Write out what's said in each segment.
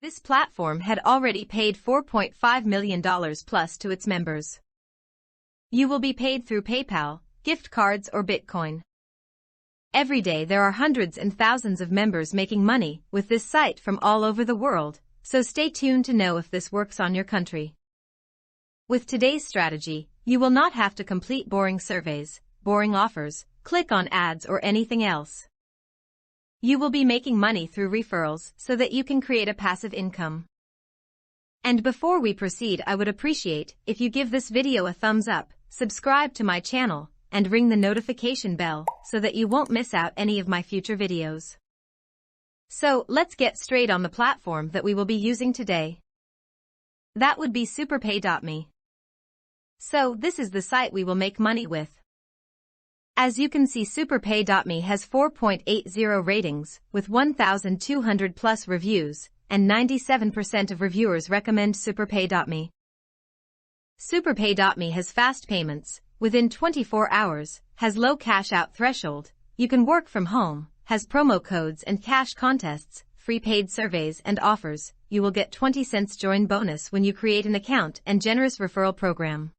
This platform had already paid $4.5 million plus to its members. You will be paid through PayPal, gift cards or Bitcoin. Every day there are hundreds and thousands of members making money with this site from all over the world, so stay tuned to know if this works on your country. With today's strategy, you will not have to complete boring surveys, boring offers, click on ads or anything else. You will be making money through referrals so that you can create a passive income. And before we proceed, I would appreciate if you give this video a thumbs up, subscribe to my channel, and ring the notification bell so that you won't miss out any of my future videos. So, let's get straight on the platform that we will be using today. That would be superpay.me. So, this is the site we will make money with. As you can see, superpay.me has 4.80 ratings, with 1,200 plus reviews, and 97% of reviewers recommend superpay.me. Superpay.me has fast payments, within 24 hours, has low cash-out threshold, you can work from home, has promo codes and cash contests, free paid surveys and offers, you will get 20 cents join bonus when you create an account and generous referral program.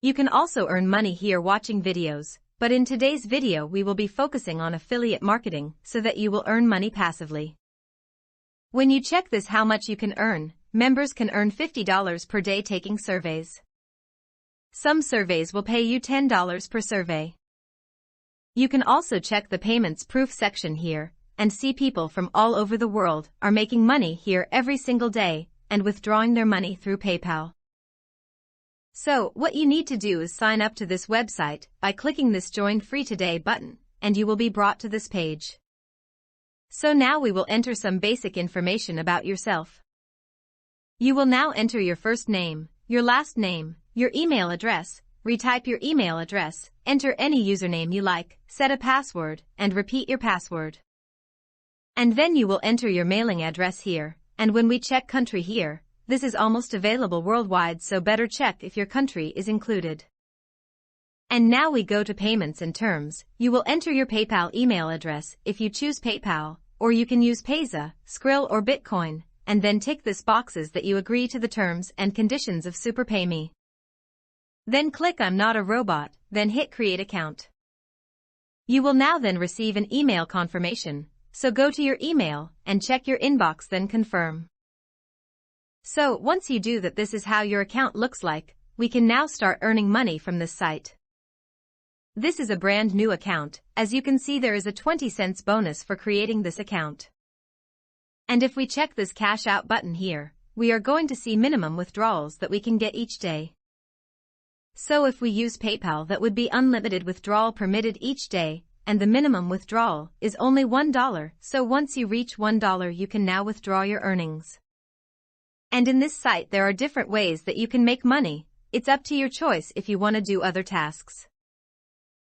You can also earn money here watching videos, but in today's video we will be focusing on affiliate marketing so that you will earn money passively. When you check this how much you can earn, members can earn $50 per day taking surveys. Some surveys will pay you $10 per survey. You can also check the payments proof section here, and see people from all over the world are making money here every single day, and withdrawing their money through PayPal. So, what you need to do is sign up to this website by clicking this Join Free Today button, and you will be brought to this page. So now we will enter some basic information about yourself. You will now enter your first name, your last name, your email address, retype your email address, enter any username you like, set a password, and repeat your password. And then you will enter your mailing address here, and when we check country here, this is almost available worldwide, so better check if your country is included. And now we go to payments and terms. You will enter your PayPal email address if you choose PayPal, or you can use Payza, Skrill or Bitcoin, and then tick this boxes that you agree to the terms and conditions of SuperPayMe. Then click I'm not a robot, then hit create account. You will now then receive an email confirmation, so go to your email and check your inbox, then confirm. So, once you do that, this is how your account looks like. We can now start earning money from this site. This is a brand new account. As you can see, there is a 20 cents bonus for creating this account. And if we check this cash out button here, we are going to see minimum withdrawals that we can get each day. So if we use PayPal, that would be unlimited withdrawal permitted each day, and the minimum withdrawal is only $1, so once you reach $1 you can now withdraw your earnings. And in this site there are different ways that you can make money. It's up to your choice if you want to do other tasks.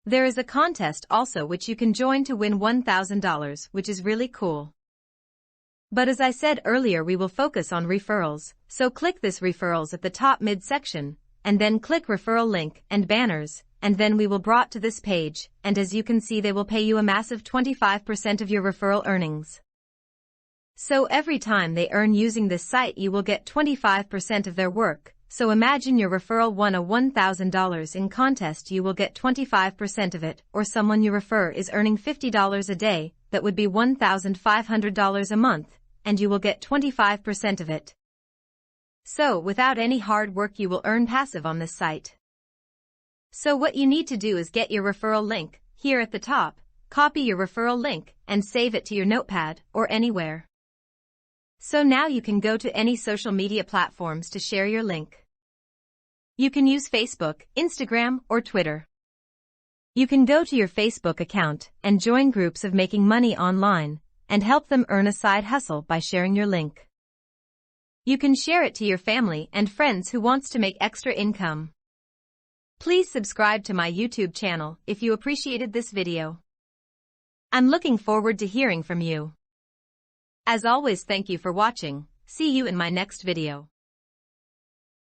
There is a contest also which you can join to win $1,000, which is really cool. But as I said earlier, we will focus on referrals, so click this referrals at the top mid section, and then click referral link and banners, and then we will brought to this page, and as you can see they will pay you a massive 25% of your referral earnings. So every time they earn using this site you will get 25% of their work, so imagine your referral won a $1,000 in contest, you will get 25% of it, or someone you refer is earning $50 a day, that would be $1,500 a month, and you will get 25% of it. So without any hard work you will earn passive on this site. So what you need to do is get your referral link, here at the top, copy your referral link, and save it to your notepad, or anywhere. So now you can go to any social media platforms to share your link. You can use Facebook, Instagram, or Twitter. You can go to your Facebook account and join groups of making money online, and help them earn a side hustle by sharing your link. You can share it to your family and friends who wants to make extra income. Please subscribe to my YouTube channel if you appreciated this video. I'm looking forward to hearing from you. As always, thank you for watching. See you in my next video.